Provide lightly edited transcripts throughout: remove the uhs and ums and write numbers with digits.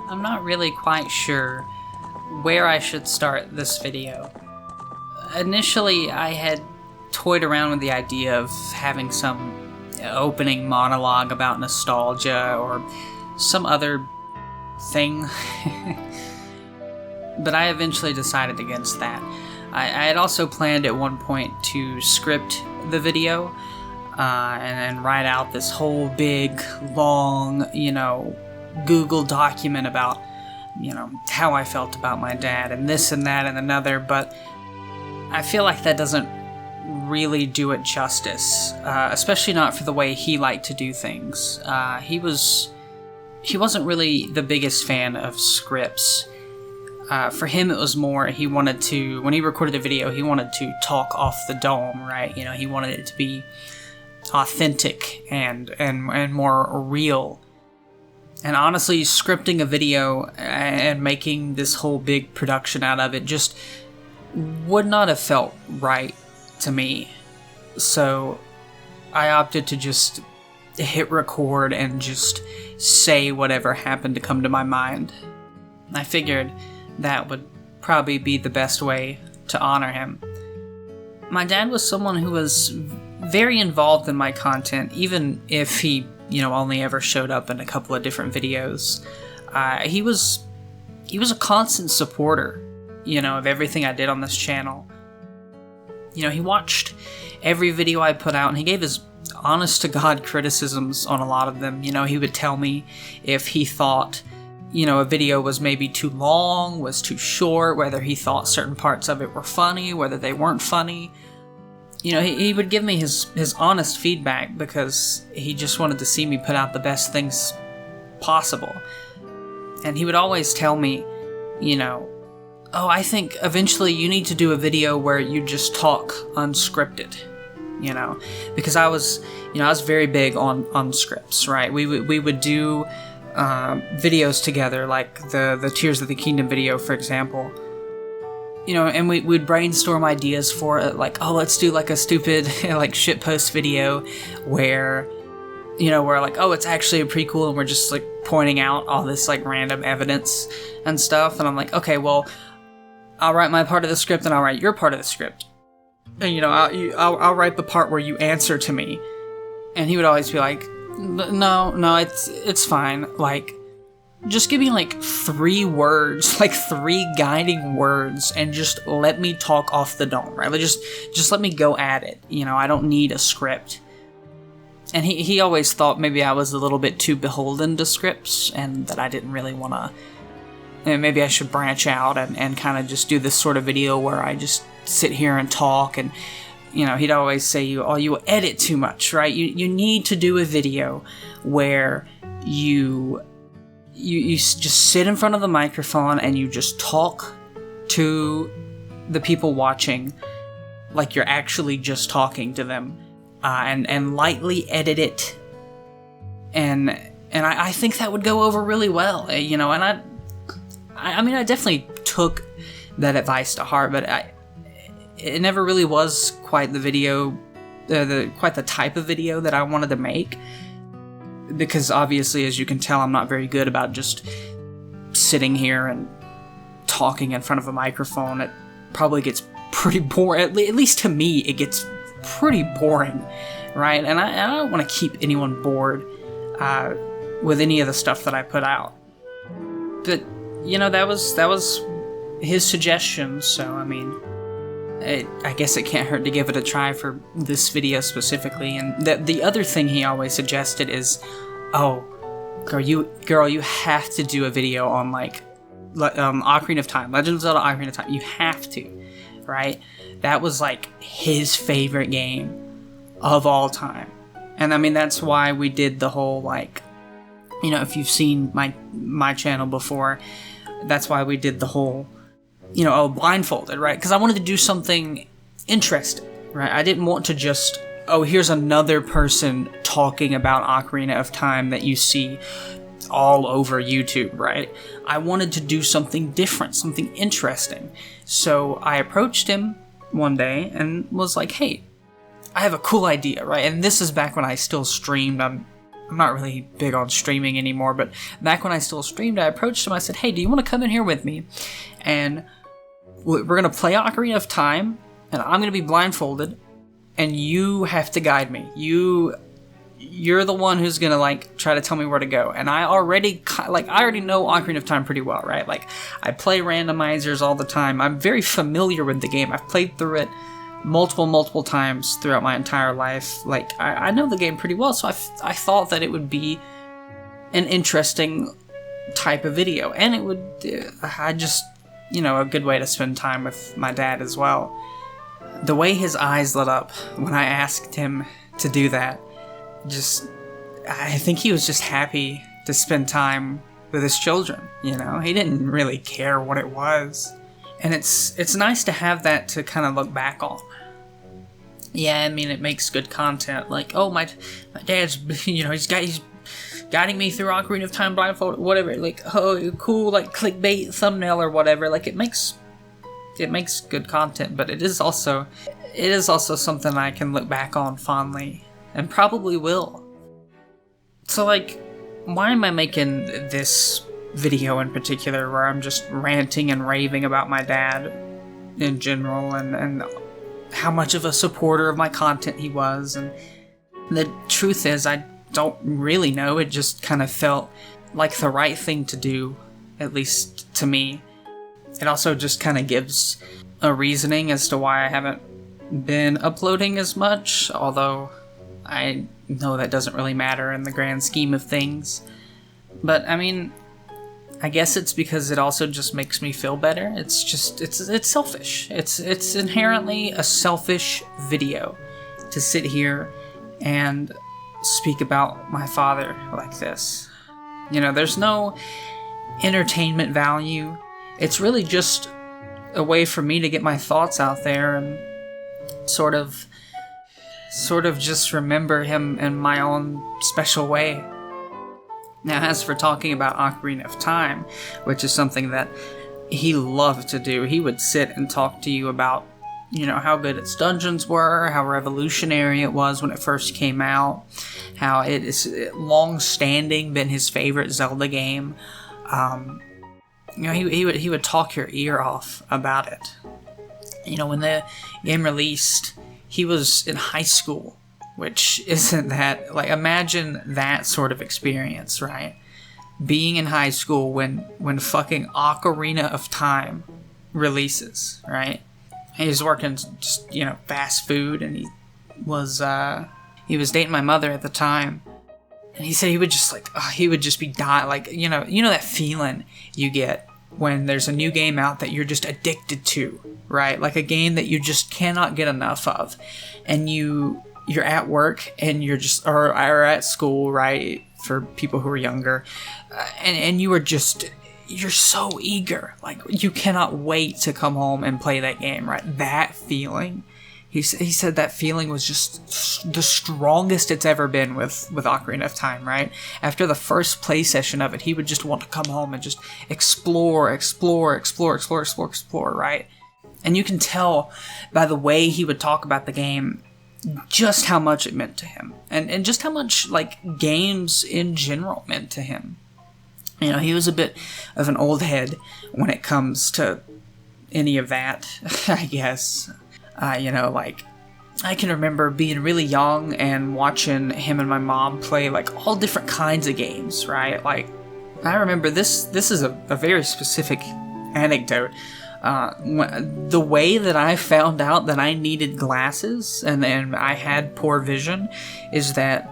I'm not really quite sure where I should start this video. Initially, I had toyed around with the idea of having some opening monologue about nostalgia or some other thing, but I eventually decided against that. I had also planned at one point to script the video and write out this whole big, long, Google document about, how I felt about my dad and this and that and another, but I feel like that doesn't really do it justice, especially not for the way he liked to do things. He wasn't really the biggest fan of scripts. For him, it was more, he wanted to, when he recorded a video, he wanted to talk off the dome, right? He wanted it to be authentic and more real. And honestly, scripting a video and making this whole big production out of it just would not have felt right to me. So I opted to just hit record and just say whatever happened to come to my mind. I figured that would probably be the best way to honor him. My dad was someone who was very involved in my content, even if he, only ever showed up in a couple of different videos. He was a constant supporter, of everything I did on this channel. He watched every video I put out, and he gave his honest-to-God criticisms on a lot of them. He would tell me if he thought, a video was maybe too long, was too short, whether he thought certain parts of it were funny, whether they weren't funny. He would give me his honest feedback because he just wanted to see me put out the best things possible. And he would always tell me, I think eventually you need to do a video where you just talk unscripted, because I was very big on scripts, right? We would do videos together, like the Tears of the Kingdom video, for example. And we'd brainstorm ideas for it, like, let's do like a stupid like shitpost video where, we're like, it's actually a prequel, and we're just like pointing out all this like random evidence and stuff. And I'm like, okay, well, I'll write my part of the script and I'll write your part of the script. And I'll write the part where you answer to me. And he would always be like, no, it's fine. Like, just give me like 3 words, like 3 guiding words, and just let me talk off the dome, right? Like just let me go at it. I don't need a script. And he always thought maybe I was a little bit too beholden to scripts, and that I didn't really want to, and maybe I should branch out and kind of just do this sort of video where I just sit here and talk. And he'd always say, you edit too much, right? You need to do a video where you just sit in front of the microphone and you just talk to the people watching like you're actually just talking to them, and lightly edit it. And I think that would go over really well, and I definitely took that advice to heart, but it never really was quite the video, quite the type of video that I wanted to make. Because obviously, as you can tell, I'm not very good about just sitting here and talking in front of a microphone. It probably gets pretty boring. At least to me, it gets pretty boring, right? And I don't want to keep anyone bored with any of the stuff that I put out. But that was his suggestion. So I guess it can't hurt to give it a try for this video specifically. And the other thing he always suggested is, girl, you have to do a video on like Ocarina of Time, Legend of Zelda Ocarina of Time. You have to, right? That was like his favorite game of all time. And that's why we did the whole, like, if you've seen my channel before, that's why we did the whole, blindfolded, right? Because I wanted to do something interesting, right? I didn't want to just, here's another person talking about Ocarina of Time that you see all over YouTube, right? I wanted to do something different, something interesting. So I approached him one day and was like, hey, I have a cool idea, right? And this is back when I still streamed. I'm I'm not really big on streaming anymore, but back when I still streamed, I approached him. I said, hey, do you want to come in here with me? And we're going to play Ocarina of Time, and I'm going to be blindfolded, and you have to guide me. You're the one who's going to, like, try to tell me where to go. And I already know Ocarina of Time pretty well, right? Like, I play randomizers all the time. I'm very familiar with the game. I've played through it multiple times throughout my entire life. Like, I know the game pretty well, so I thought that it would be an interesting type of video, and it would, a good way to spend time with my dad as well. The way his eyes lit up when I asked him to do that, I think he was just happy to spend time with his children, He didn't really care what it was. And it's nice to have that to kind of look back on. Yeah, I mean, it makes good content. Like, oh, my dad's, he's guiding me through Ocarina of Time blindfold, whatever. Like, oh, cool, like clickbait thumbnail or whatever. Like, it makes good content, but it is also something I can look back on fondly, and probably will. So, like, why am I making this video in particular where I'm just ranting and raving about my dad in general and how much of a supporter of my content he was? And the truth is, I don't really know. It just kind of felt like the right thing to do, at least to me. It also just kind of gives a reasoning as to why I haven't been uploading as much, although I know that doesn't really matter in the grand scheme of things. But, I mean, I guess it's because it also just makes me feel better. It's selfish. It's inherently a selfish video to sit here and speak about my father like this. There's no entertainment value. It's really just a way for me to get my thoughts out there and sort of just remember him in my own special way. Now, as for talking about Ocarina of Time, which is something that he loved to do, he would sit and talk to you about, how good its dungeons were, how revolutionary it was when it first came out, how it is long-standing been his favorite Zelda game. He would talk your ear off about it. When the game released, he was in high school, which isn't that, like, imagine that sort of experience, right? Being in high school when fucking Ocarina of Time releases, right? He was working just, fast food, and he was dating my mother at the time. And he said he would just be dying, like, that feeling you get when there's a new game out that you're just addicted to, right? Like a game that you just cannot get enough of. And you're at work and you're just, or at school, right? For people who are younger. And you're so eager. Like, you cannot wait to come home and play that game, right? That feeling. He said that feeling was just the strongest it's ever been with Ocarina of Time, right? After the first play session of it, he would just want to come home and just explore, right? And you can tell by the way he would talk about the game just how much it meant to him. And just how much, like, games in general meant to him. He was a bit of an old head when it comes to any of that, I guess. I can remember being really young and watching him and my mom play, like, all different kinds of games, right? Like, I remember this is a very specific anecdote. The way that I found out that I needed glasses and I had poor vision is that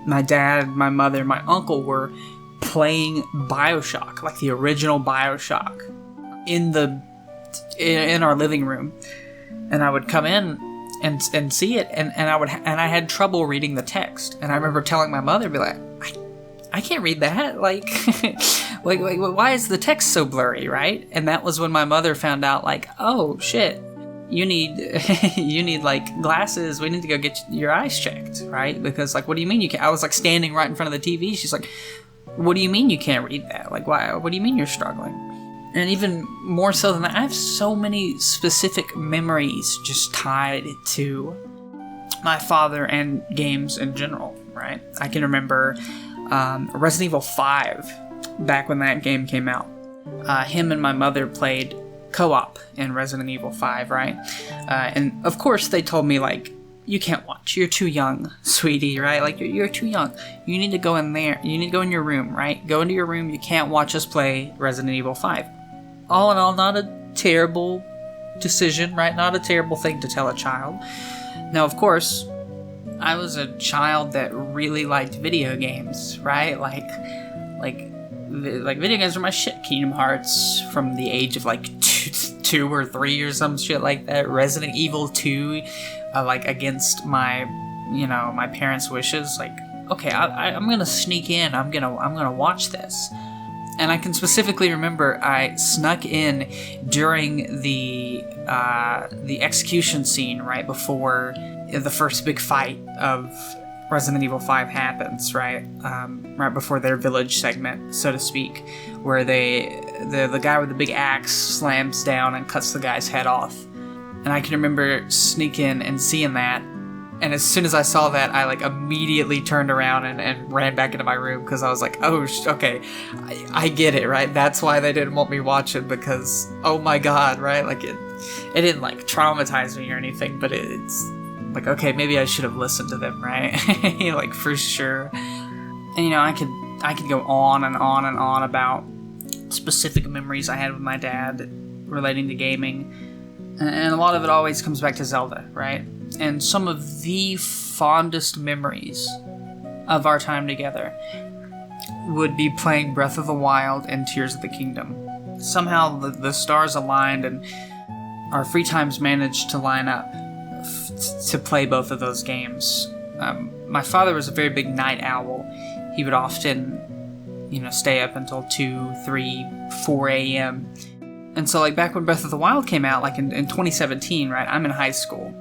my dad, my mother, my uncle were playing BioShock, like the original BioShock, in our living room. And I would come in and see it, and I had trouble reading the text. And I remember telling my mother, be like, I can't read that. Like, like, why is the text so blurry, right? And that was when my mother found out, like, oh shit, you need like glasses. We need to go get your eyes checked, right? Because, like, what do you mean you can't? I was, like, standing right in front of the TV. She's like, what do you mean you can't read that? Like, why? What do you mean you're struggling? And even more so than that, I have so many specific memories just tied to my father and games in general. right? I can remember Resident Evil 5, back when that game came out. Him and my mother played co-op in Resident Evil 5, right? And of course they told me, like, you can't watch. You're too young, sweetie, right? Like, you're too young. You need to go in there. You need to go in your room, right? Go into your room. You can't watch us play Resident Evil 5. All in all, not a terrible decision, right? Not a terrible thing to tell a child. Now, of course, I was a child that really liked video games, right? Like video games were my shit. Kingdom Hearts from the age of like 2 or 3 or some shit like that. Resident Evil 2, like against my parents' wishes. Like, okay, I'm gonna sneak in. I'm gonna watch this. And I can specifically remember I snuck in during the execution scene right before the first big fight of Resident Evil 5 happens, right? Right before their village segment, so to speak, where the guy with the big axe slams down and cuts the guy's head off. And I can remember sneaking and seeing that. And as soon as I saw that, I like immediately turned around and ran back into my room because I was like, oh, okay, I get it, right? That's why they didn't want me watching, because, oh my god, right? Like, it didn't like traumatize me or anything, but it's like, okay, maybe I should have listened to them, right? Like, for sure. And I could go on and on and on about specific memories I had with my dad relating to gaming, and a lot of it always comes back to Zelda, right? And some of the fondest memories of our time together would be playing Breath of the Wild and Tears of the Kingdom. Somehow the stars aligned and our free times managed to line up to play both of those games. My father was a very big night owl. He would often, stay up until 2, 3, 4 a.m. And so, like, back when Breath of the Wild came out, like in 2017, right, I'm in high school.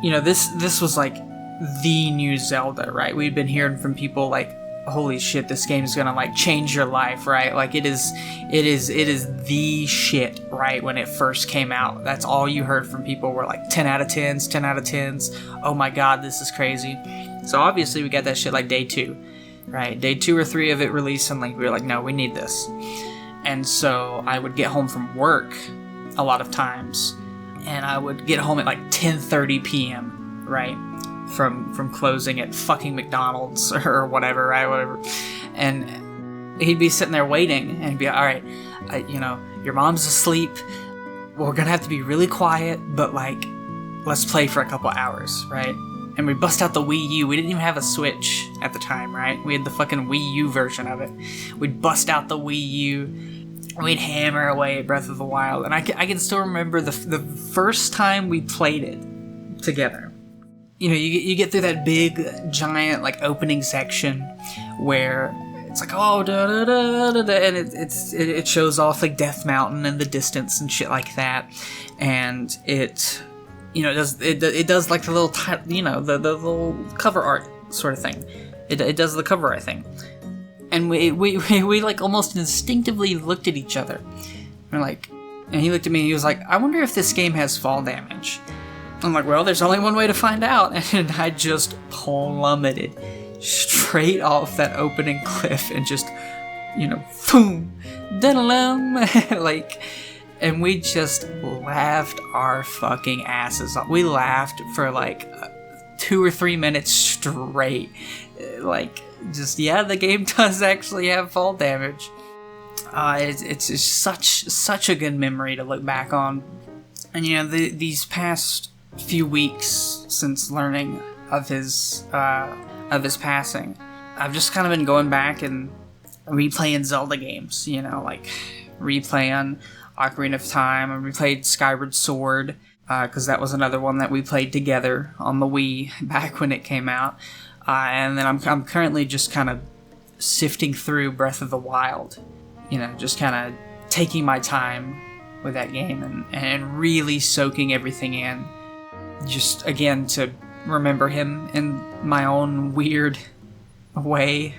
This was like the new Zelda, right? We'd been hearing from people like, holy shit, this game is gonna like change your life, right? Like, it is the shit, right? When it first came out, that's all you heard from people were like 10 out of 10s, 10 out of 10s. Oh my god, this is crazy. So obviously we got that shit like day 2, right? Day 2 or 3 of it released, and like we were like, no, we need this. And so I would get home from work a lot of times, and I would get home at like 10:30 p.m., right? From closing at fucking McDonald's or whatever, right? Whatever. And he'd be sitting there waiting, and he'd be, all right, your mom's asleep. We're gonna have to be really quiet, but like, let's play for a couple hours, right? And we bust out the Wii U. We didn't even have a Switch at the time, right? We had the fucking Wii U version of it. We'd bust out the Wii U. We'd hammer away at Breath of the Wild. And I can still remember the first time we played it together. You get through that big, giant, like, opening section where it's like, oh, da da da da da, and it shows off, like, Death Mountain in the distance and shit like that. And it does like the little, the little cover art sort of thing. It does the cover art thing. And we like almost instinctively looked at each other. And he looked at me and he was like, I wonder if this game has fall damage. I'm like, well, there's only one way to find out. And I just plummeted straight off that opening cliff and just, boom, da-da-dum, like, and we just laughed our fucking asses off. We laughed for like 2 or 3 minutes straight. Like, just, yeah, the game does actually have fall damage. It's such a good memory to look back on. And these past few weeks since learning of his passing, I've just kind of been going back and replaying Zelda games. Like replaying Ocarina of Time, and we played Skyward Sword, because that was another one that we played together on the Wii back when it came out. And then I'm currently just kind of sifting through Breath of the Wild, just kind of taking my time with that game and really soaking everything in. Just, again, to remember him in my own weird way.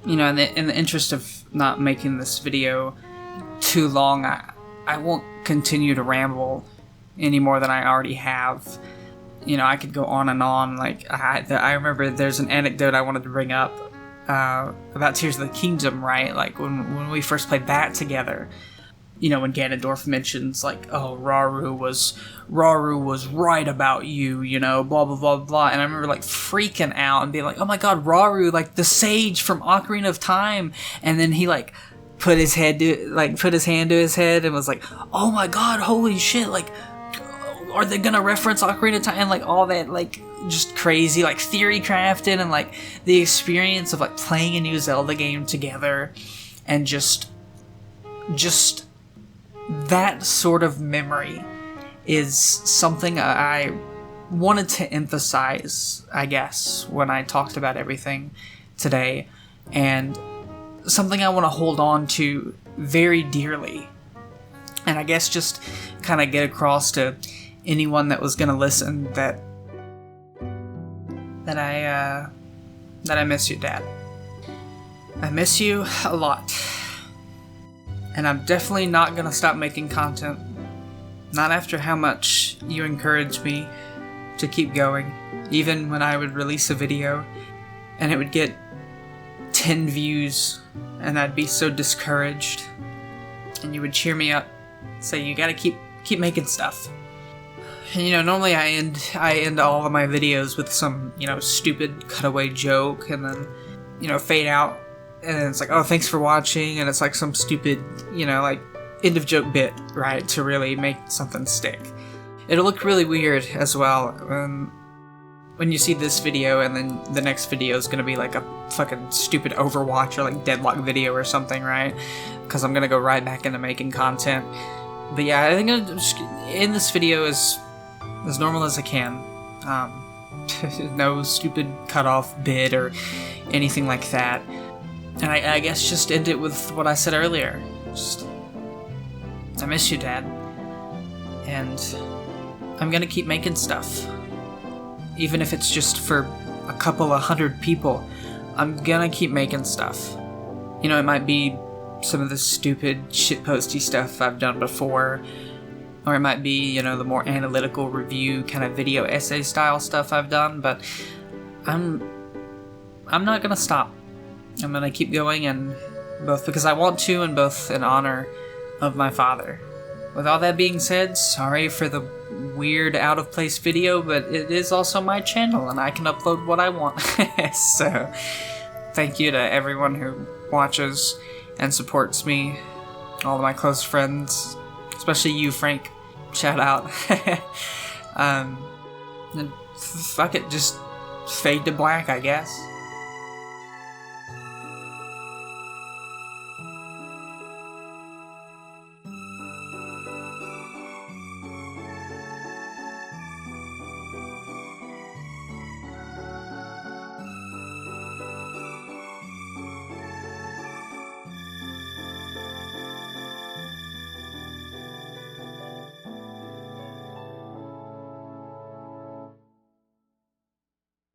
In the interest of not making this video too long, I won't continue to ramble any more than I already have. I could go on and on. Like, I remember there's an anecdote I wanted to bring up about Tears of the Kingdom, right? Like, when we first played that together, when Ganondorf mentions, like, oh, Rauru was right about you, blah, blah, blah, blah. And I remember, like, freaking out and being like, oh my god, Rauru, like, the sage from Ocarina of Time. And then he, like, put his hand to his head and was like, oh my god, holy shit, like, are they gonna reference Ocarina of Time? And, like, all that, like, just crazy, like, theory crafted, and, like, the experience of, like, playing a new Zelda game together, and just that sort of memory is something I wanted to emphasize, I guess, when I talked about everything today, and something I want to hold on to very dearly, and I guess just kind of get across to anyone that was going to listen that I miss you, Dad. I miss you a lot. And I'm definitely not gonna stop making content. Not after how much you encouraged me to keep going. Even when I would release a video and it would get 10 views and I'd be so discouraged. And you would cheer me up, say you gotta keep making stuff. And normally I end all of my videos with some, stupid cutaway joke and then, fade out. And then it's like, oh, thanks for watching, and it's like some stupid, like, end of joke bit, right, to really make something stick. It'll look really weird as well when you see this video, and then the next video is gonna be like a fucking stupid Overwatch or like Deadlock video or something, right? Because I'm gonna go right back into making content. But yeah, I think I'm just end this video as normal as I can. No stupid cutoff bit or anything like that. And I guess just end it with what I said earlier. I miss you, Dad. And I'm gonna keep making stuff. Even if it's just for a couple of 100 people, I'm gonna keep making stuff. It might be some of the stupid shitposty stuff I've done before, or it might be, the more analytical review kind of video essay style stuff I've done, but I'm not gonna stop. I'm gonna keep going, and both because I want to, and both in honor of my father. With all that being said, sorry for the weird out-of-place video, but it is also my channel, and I can upload what I want. So, thank you to everyone who watches and supports me, all of my close friends, especially you, Frank. Shout out. And fuck it, just fade to black, I guess.